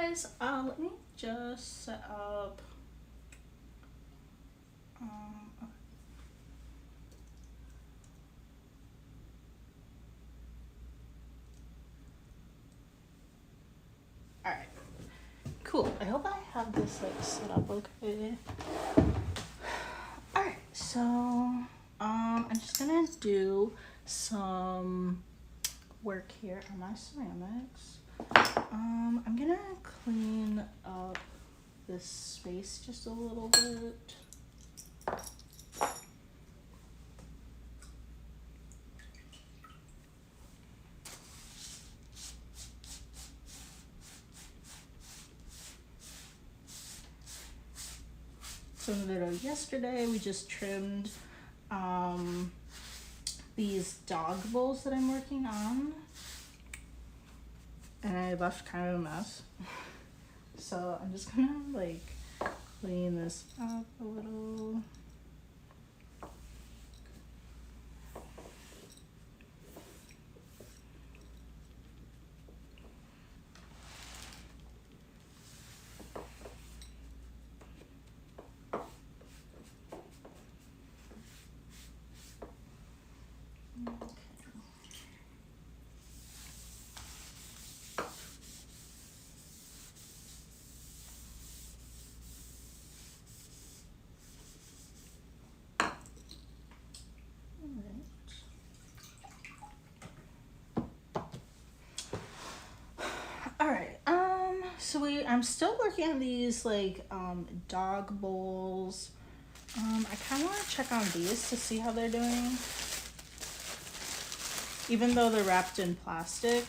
guys, let me just set up. Okay. All right, cool. I hope I have this like set up okay. All right, so I'm just gonna do some work here on my ceramics. I'm gonna clean up this space just a little bit. So in the video yesterday, we just trimmed these dog bowls that I'm working on, and I left kind of a mess. So I'm just gonna like clean this up a little. All right. So I'm still working on these like dog bowls. I kind of want to check on these to see how they're doing. Even though they're wrapped in plastic,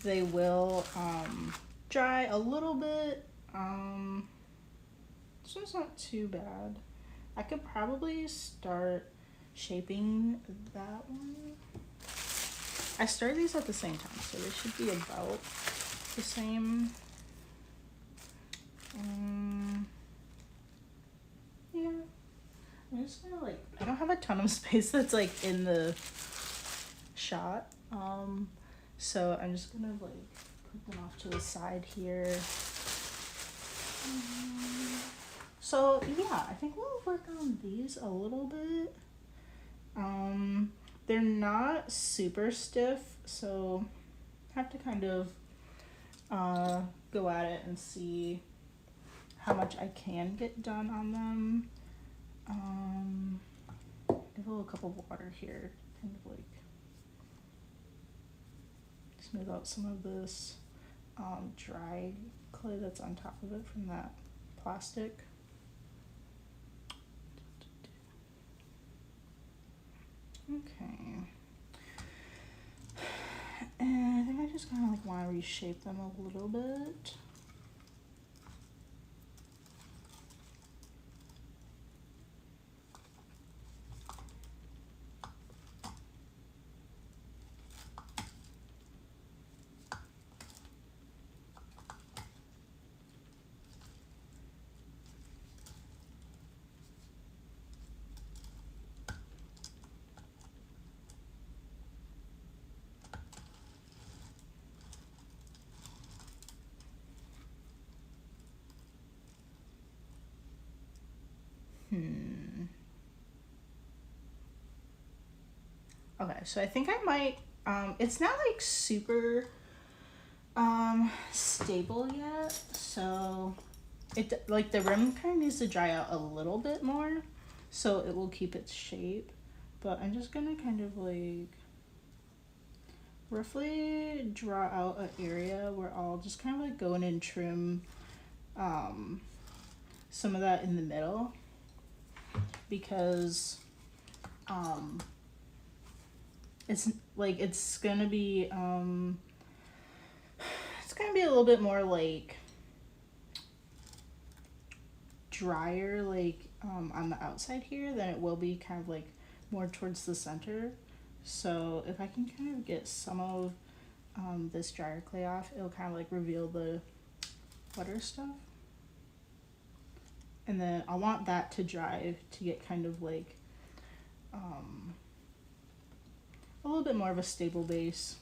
they will dry a little bit. This one's not too bad. I could probably start shaping that one. I started these at the same time, so they should be about the same. Yeah. I'm just gonna like, I don't have a ton of space that's like in the shot. So I'm just gonna like put them off to the side here. So yeah, I think we'll work on these a little bit. They're not super stiff, so I have to kind of go at it and see how much I can get done on them. I have a little cup of water here, kind of like smooth out some of this dry clay that's on top of it from that plastic. Okay. And I think I just kind of like want to reshape them a little bit. Okay, so I think I might, it's not like super stable yet, so it like the rim kind of needs to dry out a little bit more so it will keep its shape. But I'm just gonna kind of like roughly draw out an area where I'll just kind of like go in and trim some of that in the middle, because it's like it's gonna be a little bit more like drier like on the outside here than it will be kind of like more towards the center. So if I can kind of get some of this dryer clay off, it'll kind of like reveal the wetter stuff. And then I want that to dry to get kind of like a little bit more of a stable base.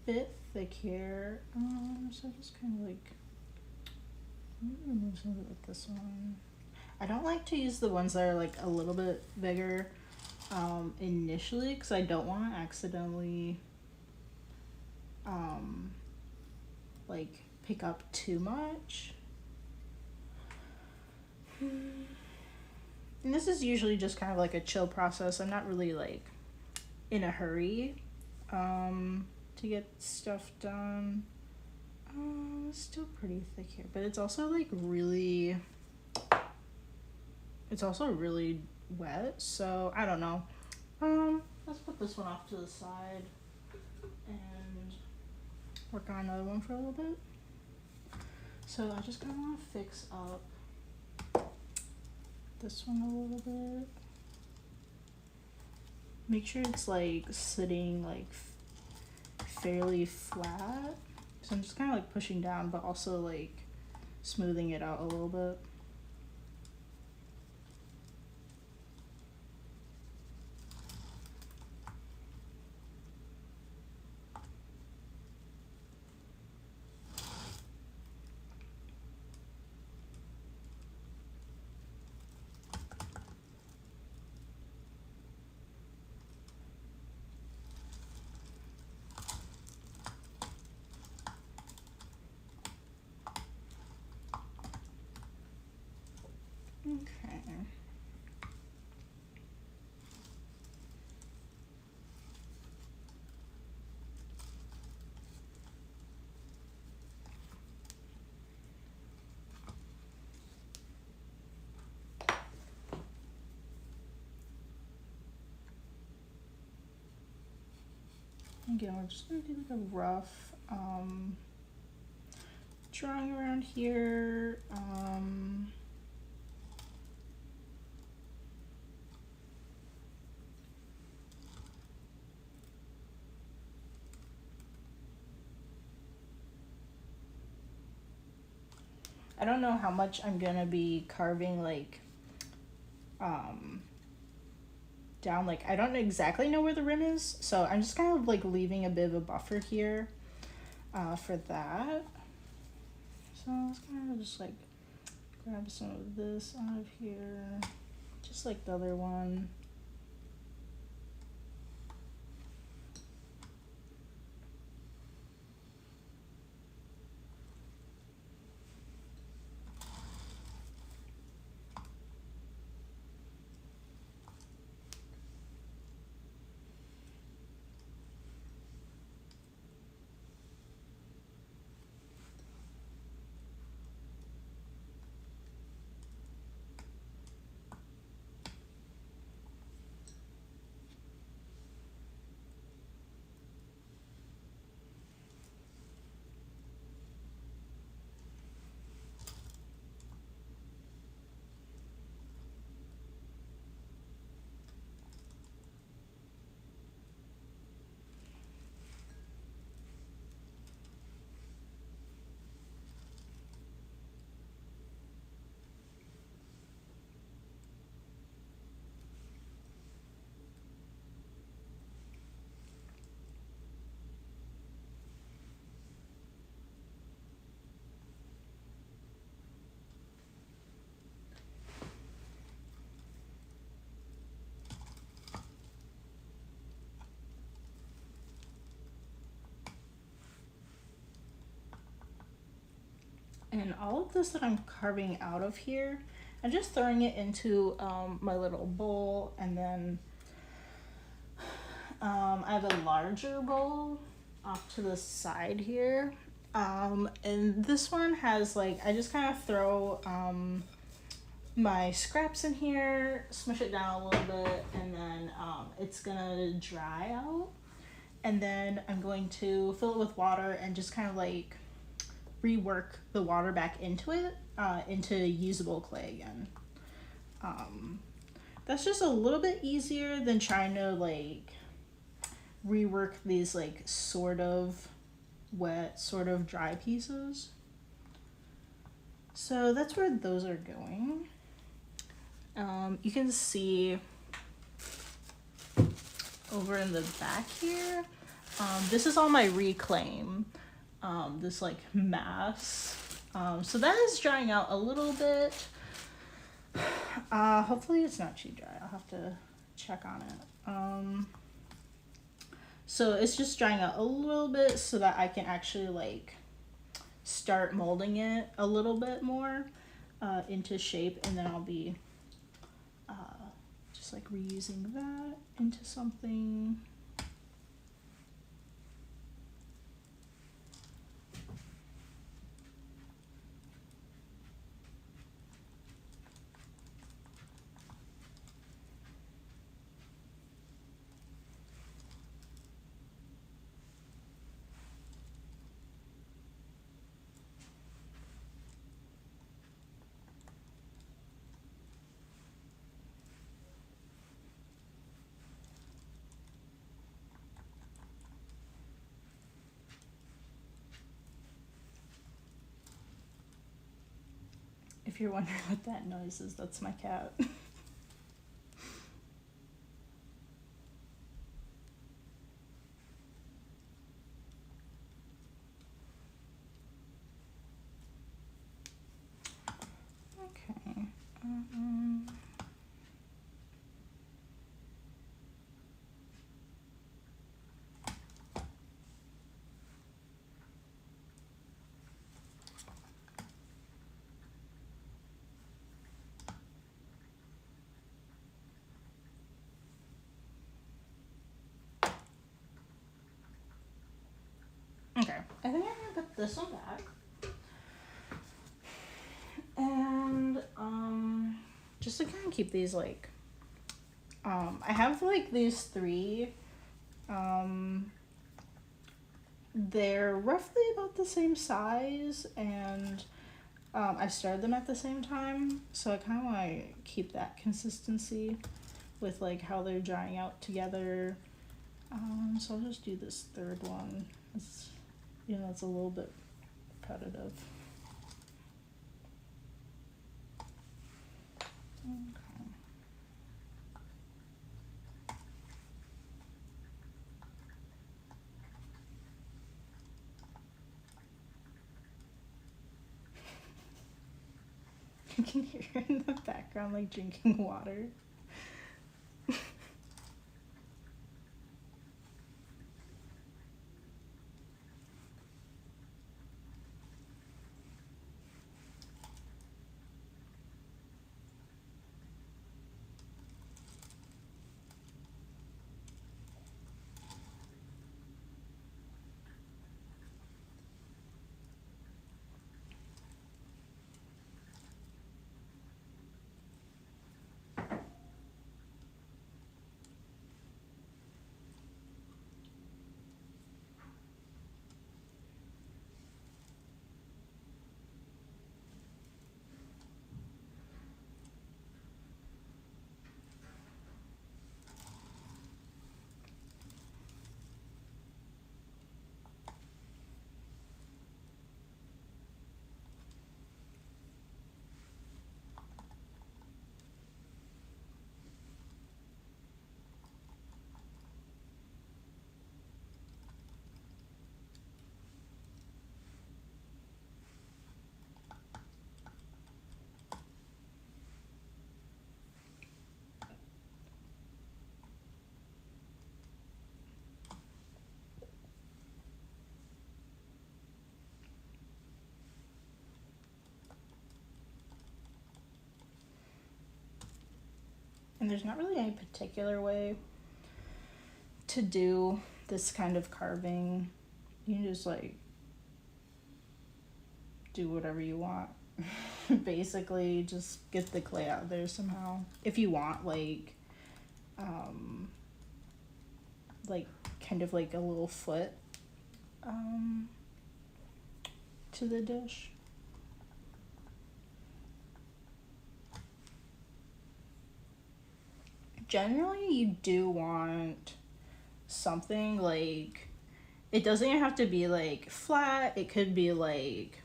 bit thick here. So just kind of like, I'm gonna remove some of it with this one. I don't like to use the ones that are like a little bit bigger initially, because I don't want to accidentally like pick up too much. And this is usually just kind of like a chill process. I'm not really like in a hurry to get stuff done. It's still pretty thick here, but it's also like really, it's also really wet, so I don't know. Let's put this one off to the side and work on another one for a little bit. So I just kind of want to fix up this one a little bit. Make sure it's like sitting like fairly flat. So I'm just kind of like pushing down, but also like smoothing it out a little bit. Okay. Again, we're just gonna do like a rough drawing around here. I don't know how much I'm gonna be carving like down, like I don't exactly know where the rim is, so I'm just kind of like leaving a bit of a buffer here for that. So let's kind of just like grab some of this out of here, just like the other one. And all of this that I'm carving out of here, I'm just throwing it into my little bowl, and then I have a larger bowl off to the side here. And this one has like, I just kind of throw my scraps in here, smush it down a little bit, and then it's gonna dry out. And then I'm going to fill it with water and just kind of like rework the water back into it, into usable clay again. That's just a little bit easier than trying to like rework these like sort of wet, sort of dry pieces. So that's where those are going. You can see over in the back here, This is all my reclaim, this like mass. So that is drying out a little bit. Hopefully it's not too dry. I'll have to check on it. So it's just drying out a little bit so that I can actually like start molding it a little bit more into shape, and then I'll be just like reusing that into something. If you're wondering what that noise is, that's my cat. Okay. Okay, I think I'm gonna put this one back. And just to kind of keep these like, I have like these three. They're roughly about the same size, and I started them at the same time, so I kind of want to keep that consistency with like how they're drying out together. So I'll just do this third one. It's, you know, it's a little bit repetitive. Okay. You can hear in the background like drinking water. And there's not really any particular way to do this kind of carving. You can just like do whatever you want. Basically, just get the clay out there somehow. If you want like kind of like a little foot to the dish. Generally, you do want something like, it doesn't even have to be like flat, it could be like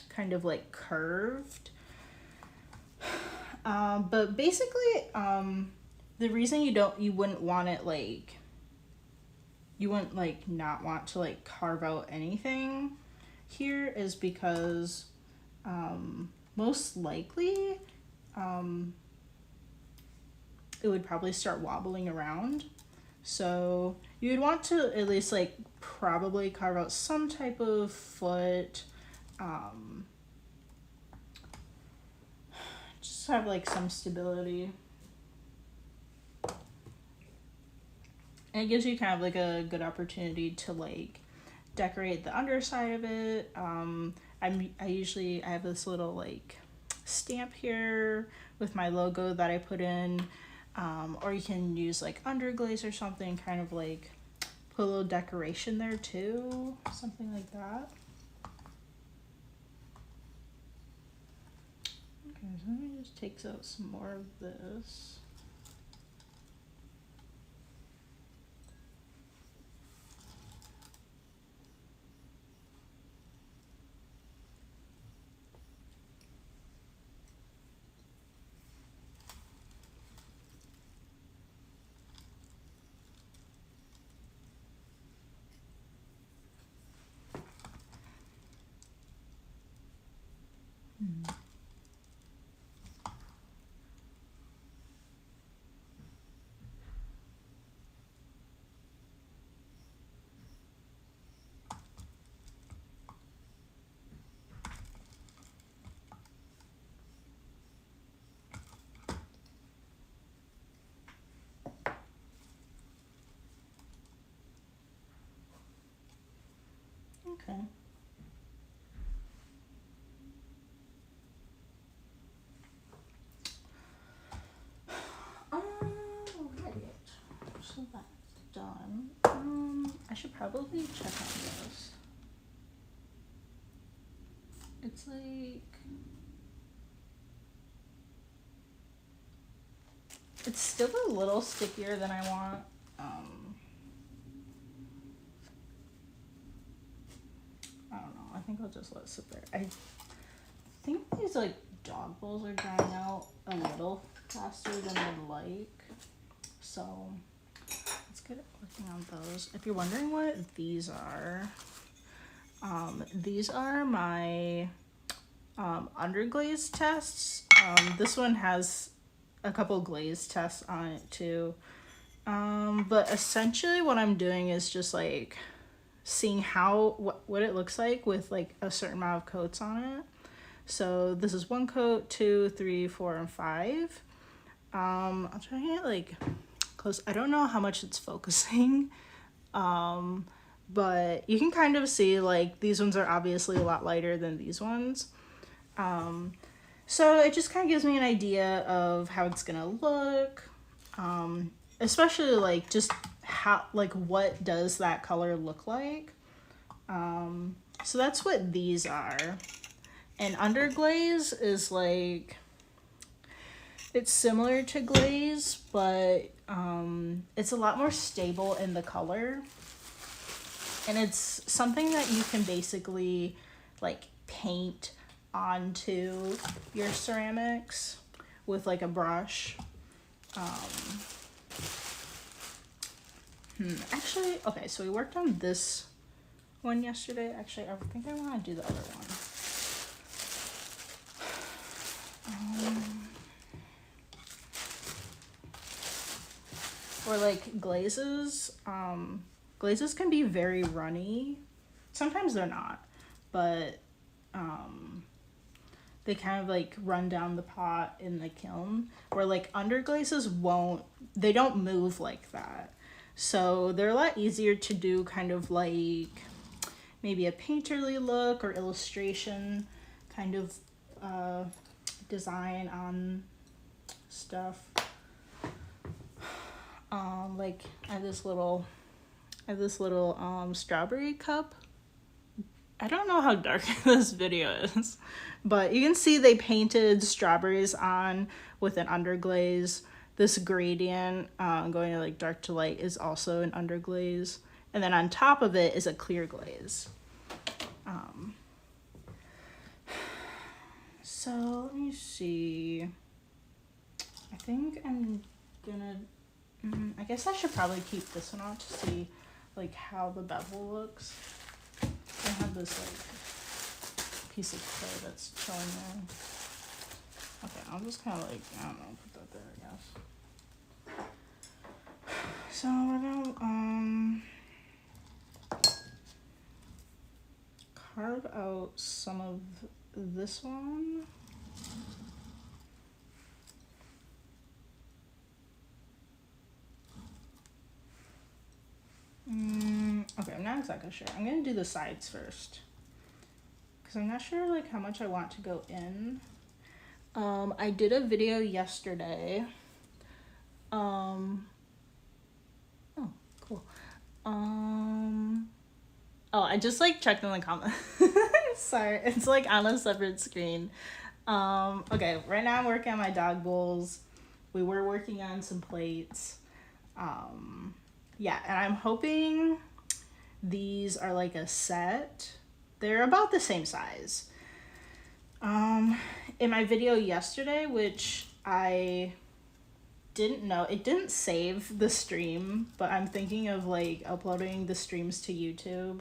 kind of like curved. But basically, the reason you wouldn't want it like you wouldn't like not want to like carve out anything here is because most likely it would probably start wobbling around. So you would want to at least like probably carve out some type of foot. Just have like some stability. And it gives you kind of like a good opportunity to like decorate the underside of it. I have this little like stamp here with my logo that I put in, or you can use like underglaze or something, kind of like put a little decoration there too, something like that. Okay, so let me just take out some more of this. Okay. Right. So that's done. I should probably check on this. It's like it's still a little stickier than I want. I don't know. I think I'll just let it sit there. I think these like dog bowls are drying out a little faster than I'd like. So let's get working on those. If you're wondering what these are my underglaze tests. This one has a couple glaze tests on it too. But essentially what I'm doing is just like seeing what it looks like with like a certain amount of coats on it. So this is 1 coat, 2, 3, 4, and 5. I'll try to get like close. I don't know how much it's focusing. But you can kind of see like these ones are obviously a lot lighter than these ones. So it just kind of gives me an idea of how it's gonna look. Especially like just how, like what does that color look like? So that's what these are. And underglaze is like, it's similar to glaze, but it's a lot more stable in the color. And it's something that you can basically like paint onto your ceramics with like a brush. Actually, okay, so we worked on this one yesterday. Actually, I think I want to do the other one. Or like glazes. Glazes can be very runny. Sometimes they're not, but they kind of like run down the pot in the kiln, where like underglazes they don't move like that. So they're a lot easier to do kind of like maybe a painterly look or illustration kind of design on stuff. Like I have this little strawberry cup. I don't know how dark this video is, but you can see they painted strawberries on with an underglaze. This gradient going to like dark to light is also an underglaze. And then on top of it is a clear glaze. So let me see. I think I'm gonna, I guess I should probably keep this one on to see like how the bevel looks. I have this like piece of clay that's showing there. Okay, I'll just kind of like, I don't know, put that there, I guess. So we're gonna carve out some of this one. Okay, I'm not exactly sure. I'm gonna do the sides first, because I'm not sure like how much I want to go in. I did a video yesterday. Oh, cool. Oh, I just like checked in the comments. Sorry, it's like on a separate screen. Okay, right now I'm working on my dog bowls. We were working on some plates. Yeah, and I'm hoping these are like a set. They're about the same size. In my video yesterday, which I didn't know, it didn't save the stream, but I'm thinking of like uploading the streams to YouTube,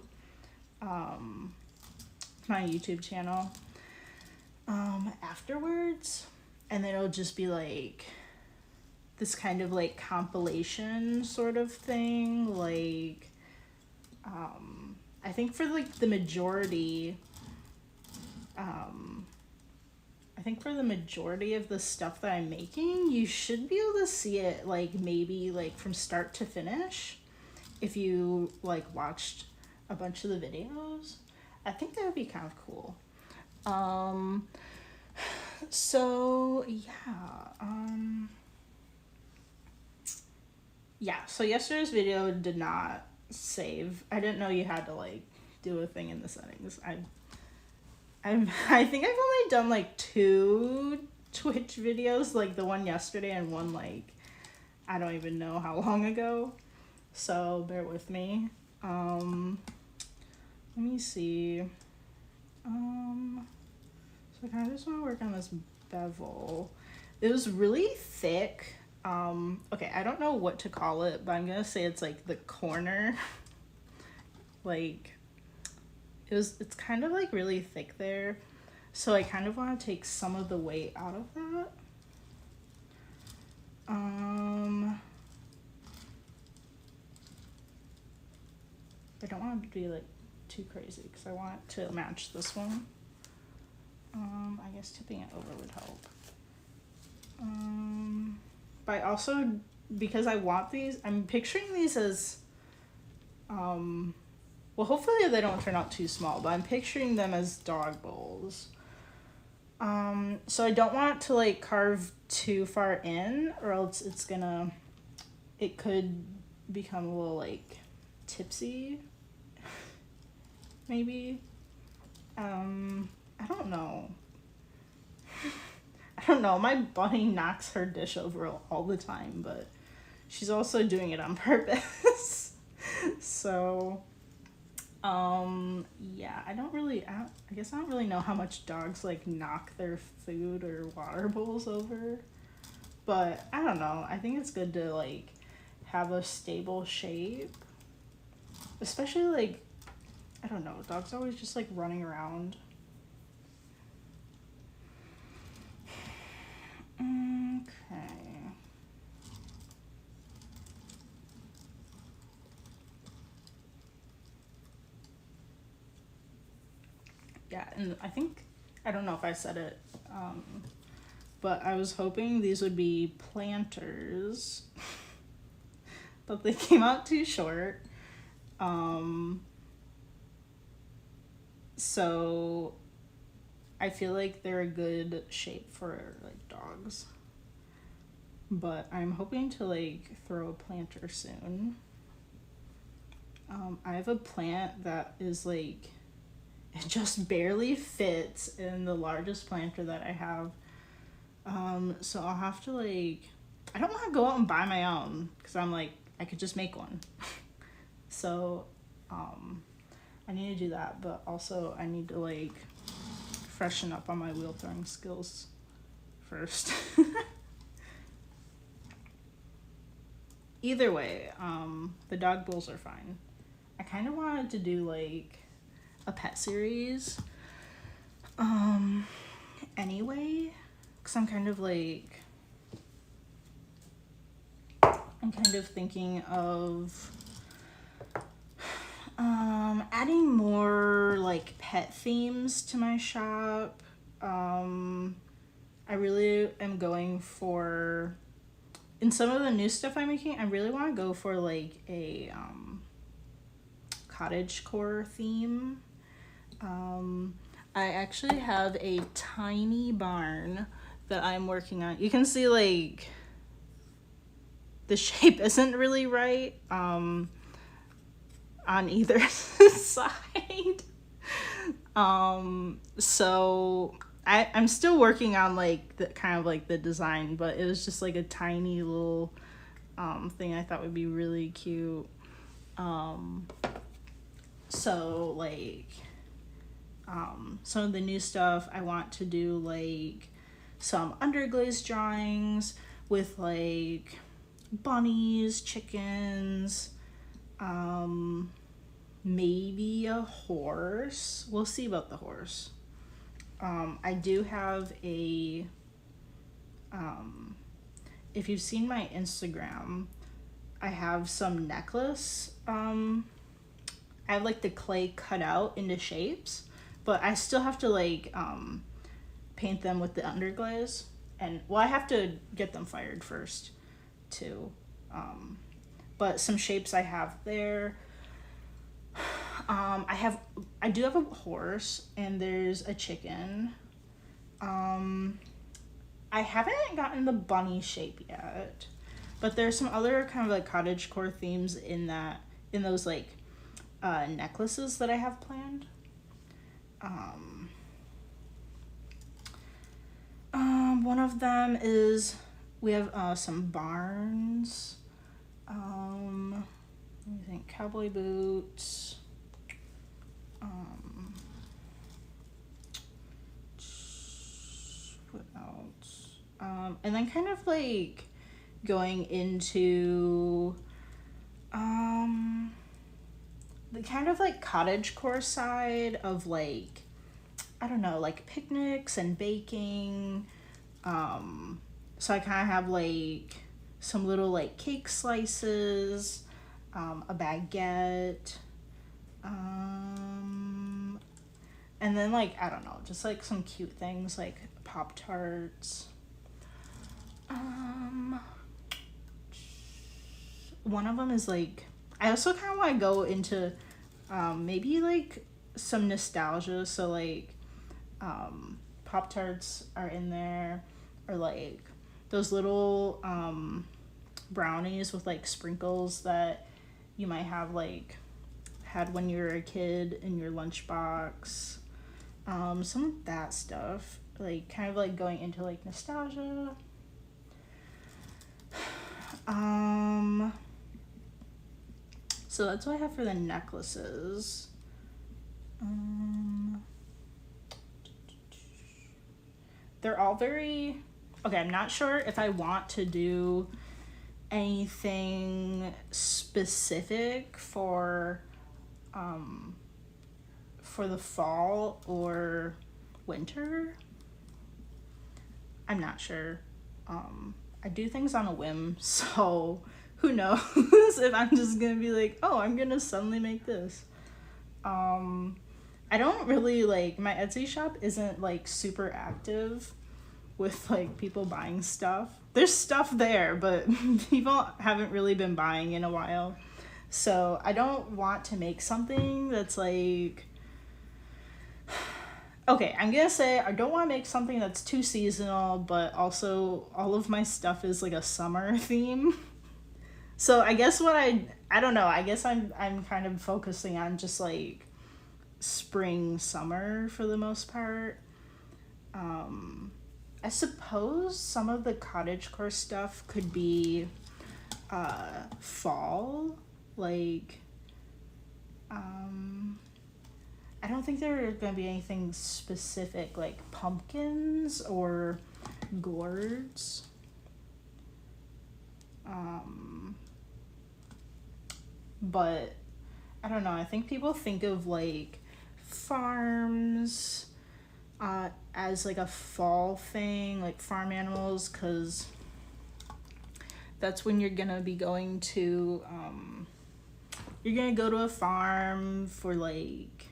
my YouTube channel, afterwards, and then it'll just be like this kind of like compilation sort of thing, like, I think for like the majority, of the stuff that I'm making, you should be able to see it like maybe like from start to finish if you like watched a bunch of the videos. I think that would be kind of cool. So yeah, so yesterday's video did not save. I didn't know you had to like do a thing in the settings. I think I've only done like 2 Twitch videos, like the one yesterday and one like I don't even know how long ago. So bear with me. Let me see. So I kind of just want to work on this bevel. It was really thick. Okay, I don't know what to call it, but I'm gonna say it's like the corner. Like it's kind of like really thick there, so I kind of want to take some of the weight out of that. I don't want it to be like too crazy because I want it to match this one. I guess tipping it over would help. But also, because I want these, I'm picturing these as well, hopefully they don't turn out too small, but I'm picturing them as dog bowls. So I don't want to like carve too far in, or else it could become a little like tipsy, maybe. I don't know. I don't know, my bunny knocks her dish over all the time, but she's also doing it on purpose. So yeah, I guess I don't really know how much dogs like knock their food or water bowls over, but I don't know, I think it's good to like have a stable shape, especially like, I don't know, dogs always just like running around. Okay. Yeah, and I don't know if I said it, but I was hoping these would be planters, but they came out too short. So I feel like they're a good shape for like dogs, but I'm hoping to like throw a planter soon. I have a plant that is like, it just barely fits in the largest planter that I have. So I'll have to like, I don't want to go out and buy my own because I'm like, I could just make one. So I need to do that, but also I need to like freshen up on my wheel throwing skills first. Either way, the dog bowls are fine. kind of wanted to do like a pet series anyway, because I'm kind of thinking of adding more like pet themes to my shop. I really am going for, in some of the new stuff I'm making, I really want to go for like a cottagecore theme. I actually have a tiny barn that I'm working on. You can see like the shape isn't really right on either side. So I'm still working on like the kind of like the design, but it was just like a tiny little thing I thought would be really cute. So like some of the new stuff, I want to do like some underglaze drawings with like bunnies, chickens, maybe a horse. We'll see about the horse. I do have a, if you've seen my Instagram, I have some necklace. I have like the clay cut out into shapes, but I still have to like paint them with the underglaze. And well, I have to get them fired first too. But some shapes I have there. I do have a horse and there's a chicken. I haven't gotten the bunny shape yet, but there's some other kind of like cottagecore themes in those like necklaces that I have planned. One of them is we have some barns. Let me think, cowboy boots. What else? And then kind of like going into the kind of like cottagecore side of like, I don't know, like picnics and baking. So I kind of have like some little like cake slices, a baguette, and then like, I don't know, just like some cute things like Pop-Tarts. One of them is like, I also kind of want to go into maybe like some nostalgia. So like Pop-Tarts are in there, or like those little brownies with like sprinkles that you might have like had when you were a kid in your lunchbox. Some of that stuff, like kind of like going into like nostalgia. So that's what I have for the necklaces. They're all very, okay, I'm not sure if I want to do anything specific for the fall or winter. I'm not sure. I do things on a whim, so who knows if I'm just gonna be like, oh, I'm gonna suddenly make this. I don't really like, my Etsy shop isn't like super active with like people buying stuff. There's stuff there, but people haven't really been buying in a while. So I don't want to make something that's like, okay, I'm gonna say I don't want to make something that's too seasonal, but also all of my stuff is like a summer theme. So I guess what I don't know, I guess I'm kind of focusing on just like spring, summer for the most part. I suppose some of the cottagecore stuff could be fall, like I don't think there's gonna be anything specific like pumpkins or gourds. But I don't know, I think people think of like farms as like a fall thing, like farm animals, because that's when you're gonna be going to you're gonna go to a farm for like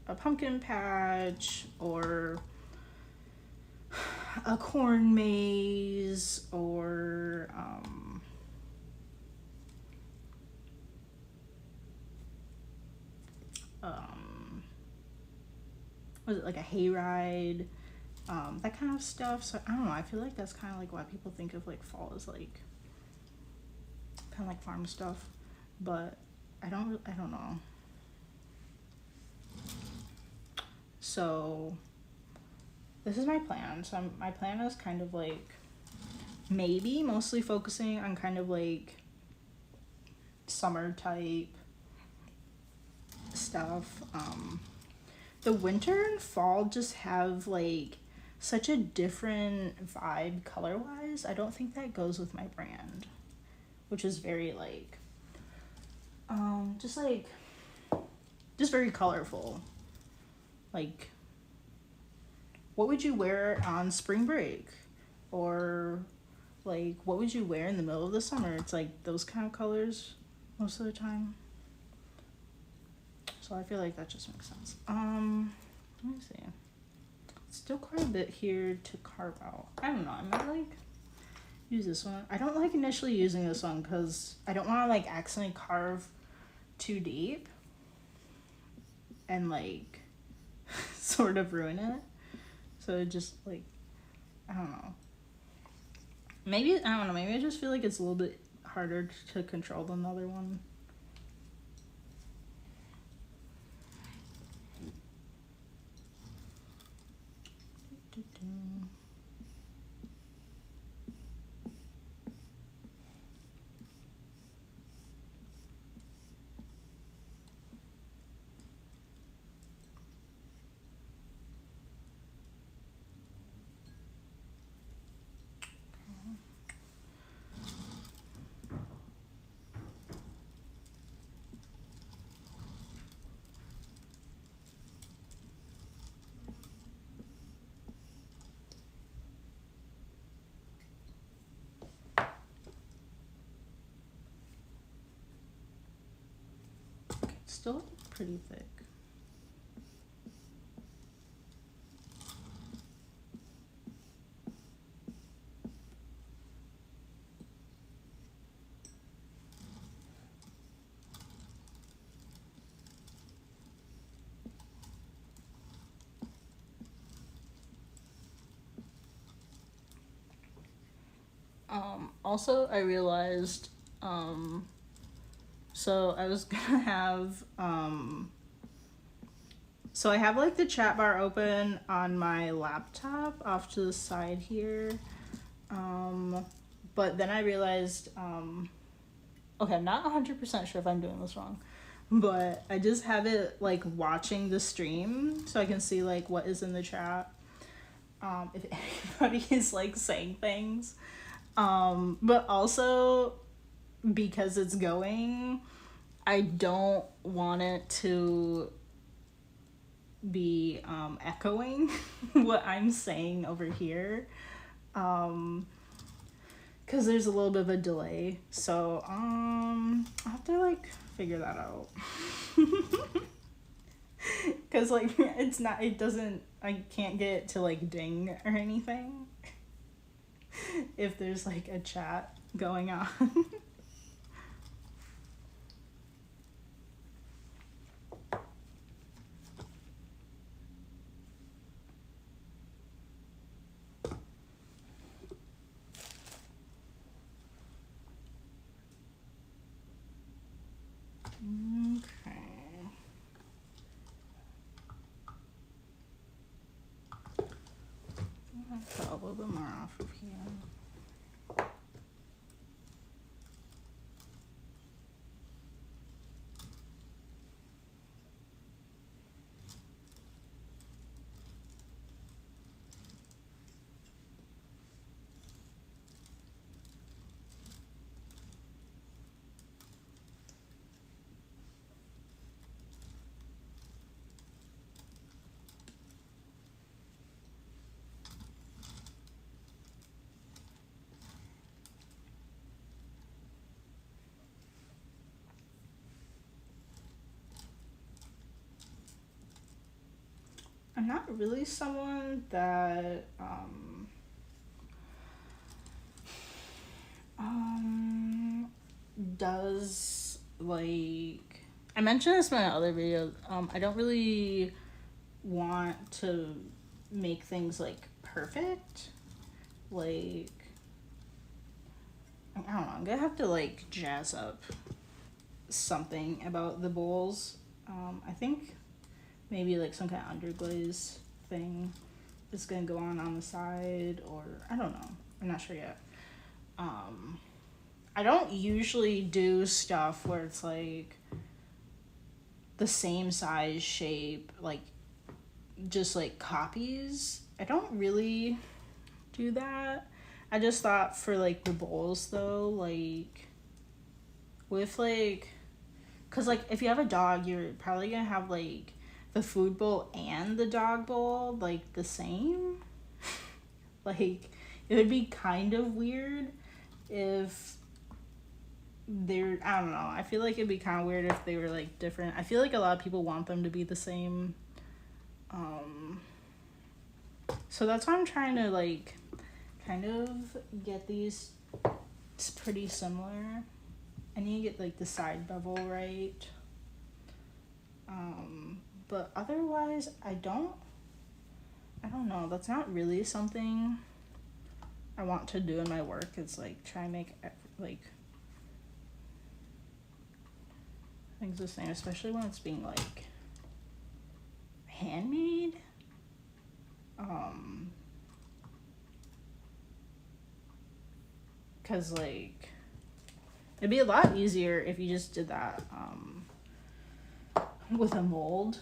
a pumpkin patch or a corn maze or was it like a hayride, that kind of stuff. So I don't know, I feel like that's kind of like why people think of like fall as like kind of like farm stuff, but I don't know. So this is my plan. So my plan is kind of like maybe mostly focusing on kind of like summer type stuff. The winter and fall just have like such a different vibe color wise. I don't think that goes with my brand, which is very like just very colorful. Like, what would you wear on spring break? Or like what would you wear in the middle of the summer? It's like those kind of colors most of the time. So I feel like that just makes sense. Let me see. Still quite a bit here to carve out. I don't know, I might like use this one. I don't like initially using this one because I don't want to like accidentally carve too deep and like sort of ruin it. So it just like, I don't know. Maybe I just feel like it's a little bit harder to control than the other one. Still pretty thick. Also I realized so I was gonna have so I have like the chat bar open on my laptop off to the side here, but then I realized okay, I'm not 100% sure if I'm doing this wrong, but I just have it like watching the stream so I can see like what is in the chat, if anybody is like saying things, but also because it's going, I don't want it to be echoing what I'm saying over here, because there's a little bit of a delay. So I'll have to like figure that out. Because like I can't get it to like ding or anything if there's like a chat going on. Put a little bit more off of here. I'm not really someone that does like I mentioned this in my other videos. I don't really want to make things like perfect. Like I don't know, I'm gonna have to like jazz up something about the bowls. I think maybe like some kind of underglaze thing is gonna go on the side, or I don't know. I'm not sure yet. I don't usually do stuff where it's like the same size, shape, like just like copies. I don't really do that. I just thought for like the bowls though, like with like, cause like if you have a dog, you're probably gonna have like the food bowl and the dog bowl like the same. Like it would be kind of weird if they're, I don't know, I feel like it'd be kind of weird if they were like different. I feel like a lot of people want them to be the same. So that's why I'm trying to like kind of get these pretty similar. I need to get like the side bevel right. But otherwise I don't know, that's not really something I want to do in my work. It's like try and make like things the same, especially when it's being like handmade. Cause like it'd be a lot easier if you just did that with a mold.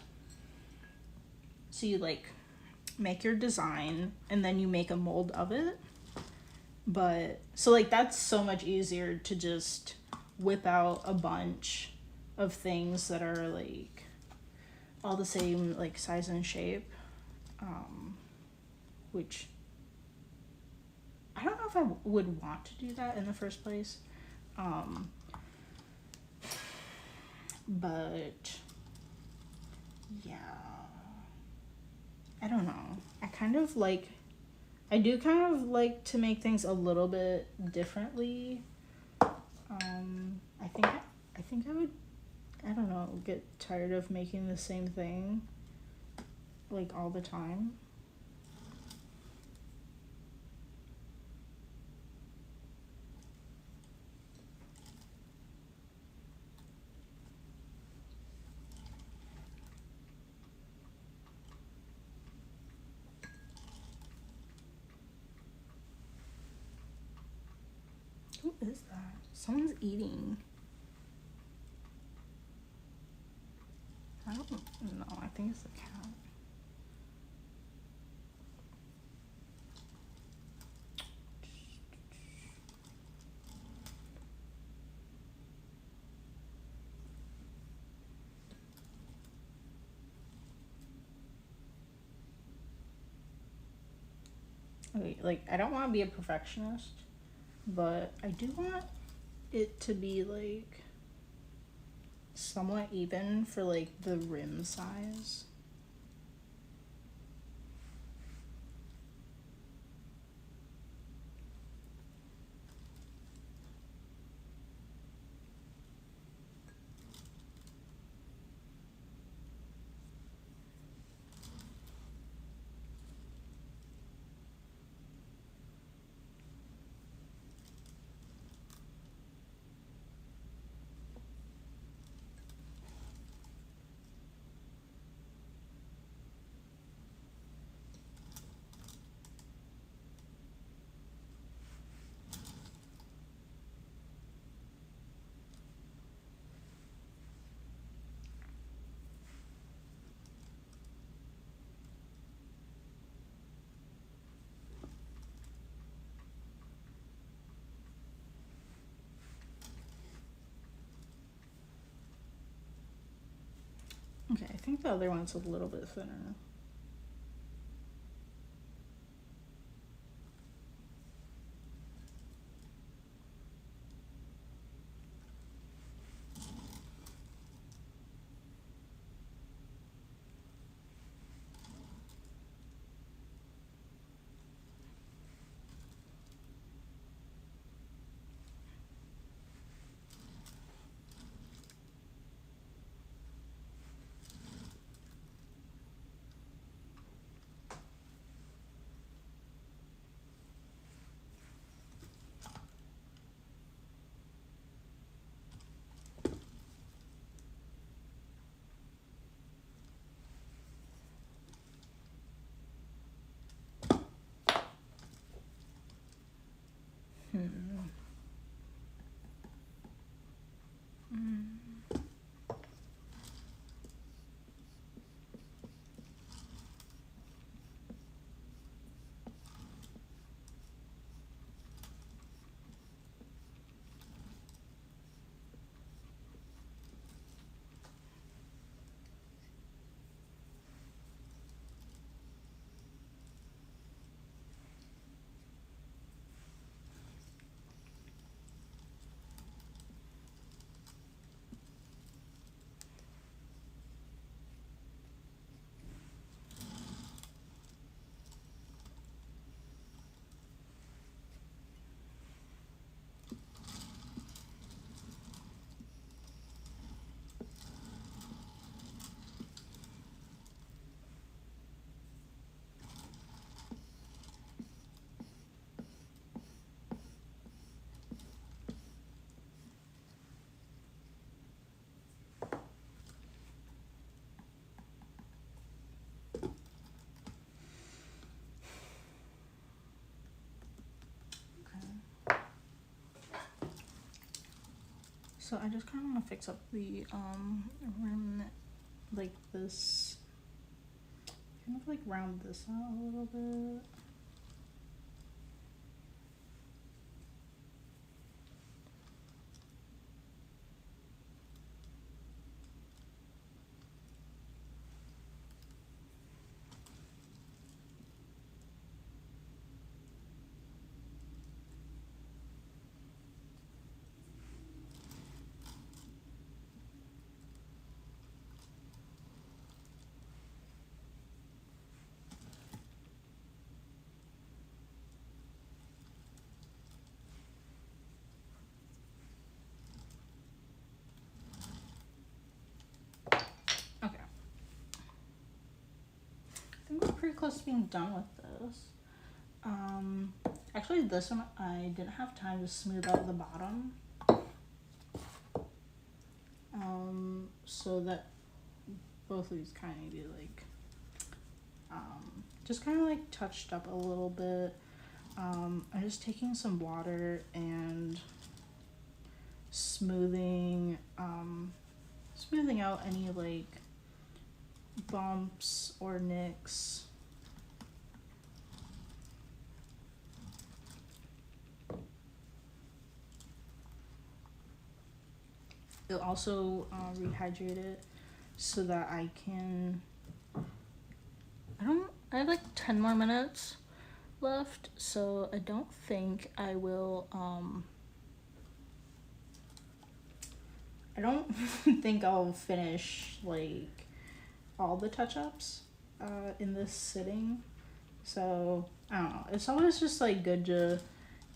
So you like make your design and then you make a mold of it. But so like that's so much easier to just whip out a bunch of things that are like all the same like size and shape, which I don't know if I would want to do that in the first place, but yeah, I don't know. I do kind of like to make things a little bit differently. I think I would, I don't know, get tired of making the same thing like all the time. Who is that? Someone's eating. I don't know. I think it's a cat. Okay, like I don't want to be a perfectionist, but I do want it to be like somewhat even for like the rim size. Okay, I think the other one's a little bit thinner. So I just kind of want to fix up the rim, like this, kind of like round this out a little bit. Okay. I think we're pretty close to being done with this. Actually this one I didn't have time to smooth out the bottom. So that both of these kind of need to like, just kind of like touched up a little bit. I'm just taking some water and smoothing out any like bumps or nicks. It'll also rehydrate it so that I have like 10 more minutes left, so I don't think I will I don't think I'll finish like all the touch-ups in this sitting. So I don't know, it's always just like good to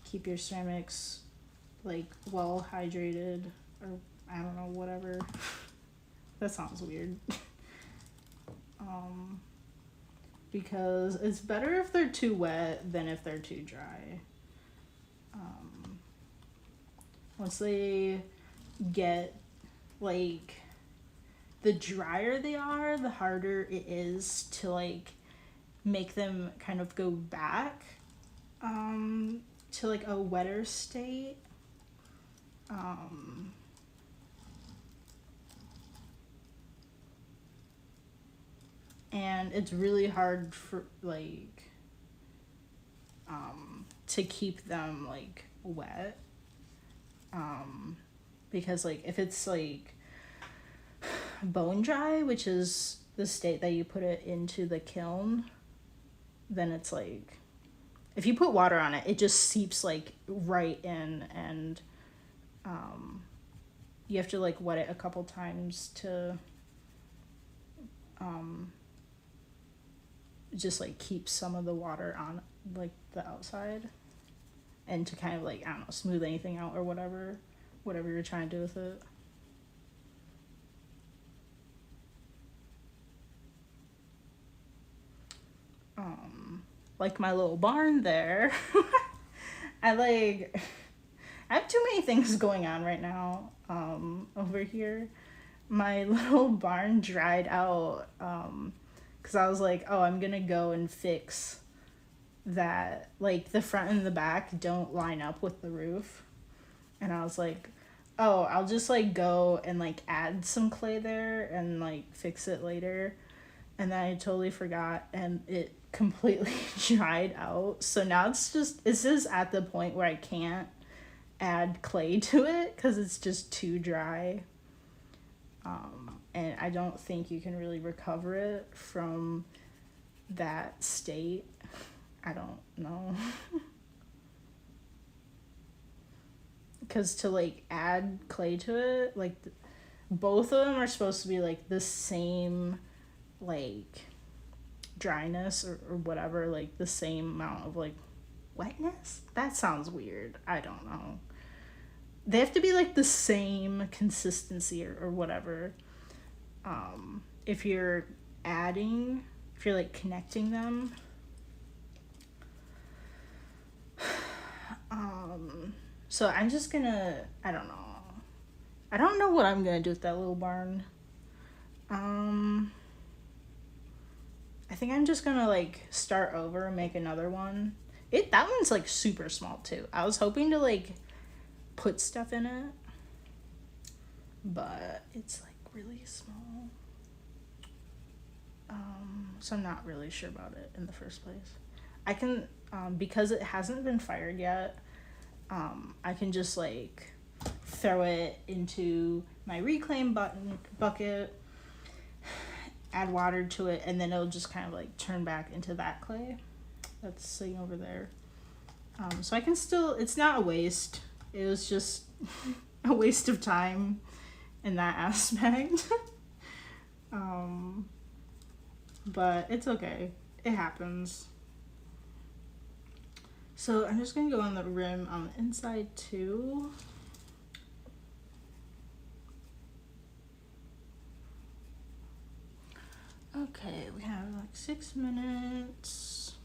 keep your ceramics like well hydrated, or I don't know, whatever. That sounds weird. Because it's better if they're too wet than if they're too dry. Once they get like, the drier they are, the harder it is to like make them kind of go back to like a wetter state. And it's really hard for like to keep them like wet, because like if it's like bone dry, which is the state that you put it into the kiln, then it's like if you put water on it, it just seeps like right in, and you have to like wet it a couple times to just like keep some of the water on like the outside, and to kind of like, I don't know, smooth anything out or whatever you're trying to do with it. Like my little barn there. I have too many things going on right now over here. My little barn dried out because I was like, oh, I'm gonna go and fix that like the front and the back don't line up with the roof. And I was like, oh, I'll just like go and like add some clay there and like fix it later. And then I totally forgot and it completely dried out. So now it's just at the point where I can't add clay to it because it's just too dry. And I don't think you can really recover it from that state. I don't know. Because to like add clay to it, like both of them are supposed to be like the same like dryness or whatever, like the same amount of like wetness. That sounds weird. I don't know. They have to be like the same consistency or whatever. If you're like connecting them. So I'm just gonna, I don't know what I'm gonna do with that little barn. I think I'm just gonna like start over and make another one. That one's like super small too. I was hoping to like put stuff in it, but it's like really small. So I'm not really sure about it in the first place. I can, because it hasn't been fired yet, I can just like throw it into my reclaim bucket, add water to it, and then it'll just kind of like turn back into that clay that's sitting over there. So I can still, it's not a waste. It was just a waste of time in that aspect. But it's okay. It happens. So I'm just gonna go on the rim on the inside too. Okay, we have like 6 minutes.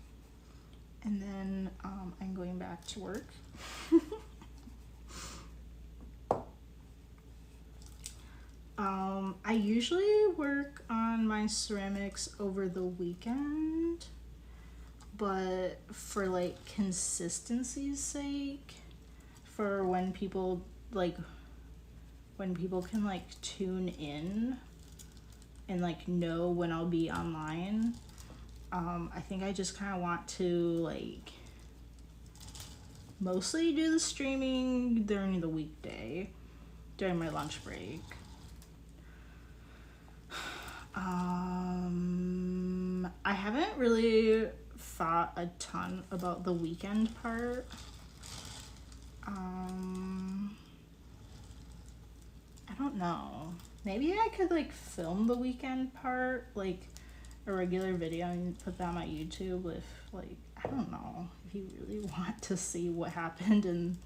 And then I'm going back to work. I usually work on my ceramics over the weekend, but for like consistency's sake, for when people can like tune in and like know when I'll be online, I think I just kind of want to like mostly do the streaming during the weekday, during my lunch break. I haven't really thought a ton about the weekend part. I don't know. Maybe I could like film the weekend part, like a regular video, and put that on my YouTube if like, I don't know, if you really want to see what happened in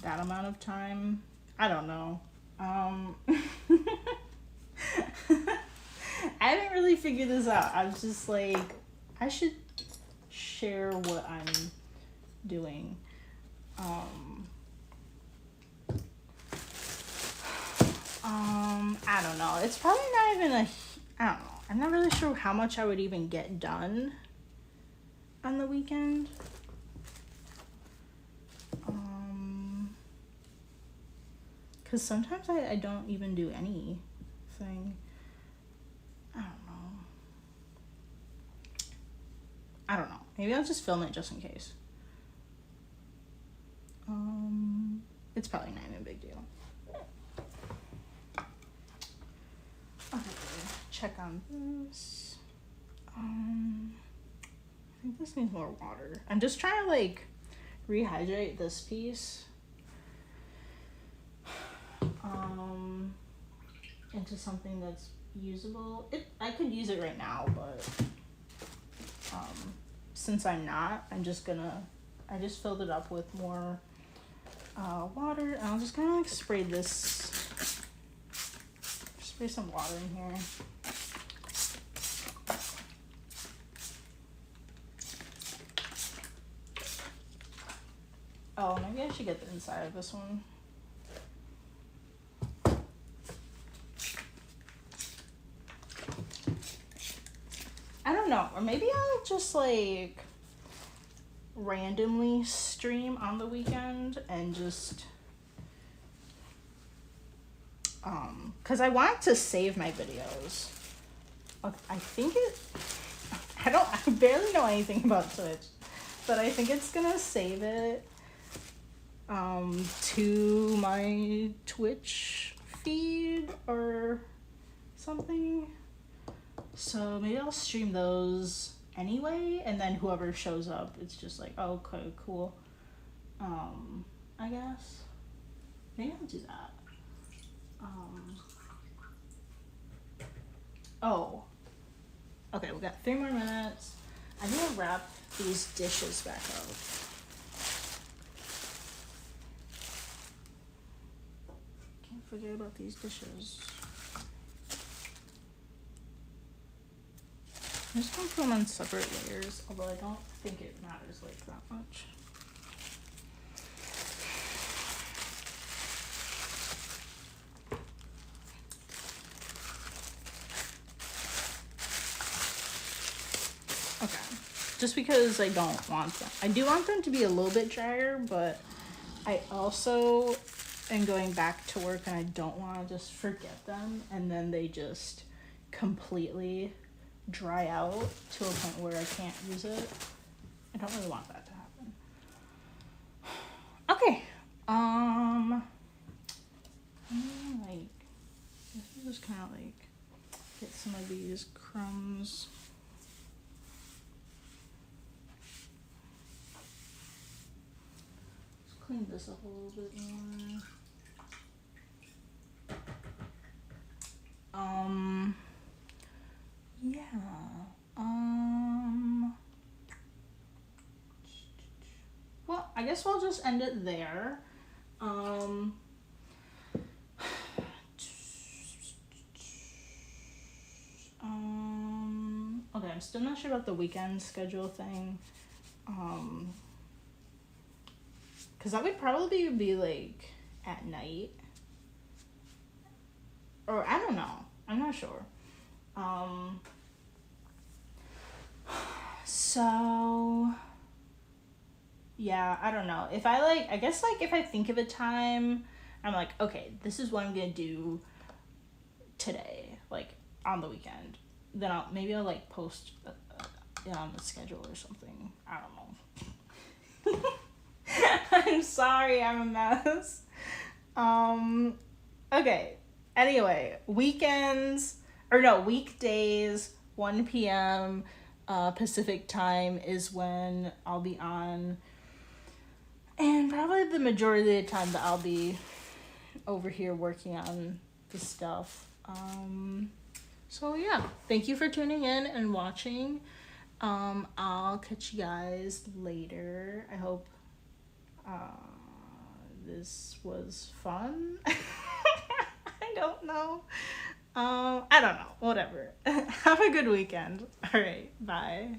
that amount of time. I don't know. I haven't really figured this out. I was just like, I should share what I'm doing. I don't know. It's probably not even I don't know. I'm not really sure how much I would even get done on the weekend. Because sometimes I don't even do anything. I don't know. Maybe I'll just film it just in case. It's probably not even a big deal. Okay, check on this. I think this needs more water. I'm just trying to like rehydrate this piece into something that's usable. I could use it right now, but since I'm not, I just filled it up with more water, and I'm just gonna like spray some water in here. Oh, maybe I should get the inside of this one. I don't know, or maybe I'll just like randomly stream on the weekend and just because I want to save my videos. I think I barely know anything about Twitch, but I think it's gonna save it to my Twitch feed or something. So maybe I'll stream those anyway, and then whoever shows up, it's just like, oh, okay, cool. I guess maybe I'll do that. Oh, okay, we got 3 more minutes. I need to wrap these dishes back up. Can't forget about these dishes. I'm just gonna put them on separate layers, although I don't think it matters like that much. Okay, just because I don't want them. I do want them to be a little bit drier, but I also am going back to work and I don't want to just forget them and then they just completely dry out to a point where I can't use it. I don't really want that to happen. Okay. Like, this is just kind of like get some of these crumbs. Let's clean this up a little bit more. Yeah. Well, I guess we'll just end it there. Okay, I'm still not sure about the weekend schedule thing. Cause that would probably be like at night. Or I don't know. I'm not sure. So yeah, I don't know. If I guess like if I think of a time, I'm like, okay, this is what I'm gonna do today, like on the weekend. Then I'll like post it on the schedule or something. I don't know. I'm sorry, I'm a mess. Okay. Anyway, weekdays, 1 p.m. Pacific time is when I'll be on. And probably the majority of the time that I'll be over here working on the stuff. So yeah, thank you for tuning in and watching. I'll catch you guys later. I hope this was fun. I don't know. I don't know. Whatever. Have a good weekend. All right. Bye.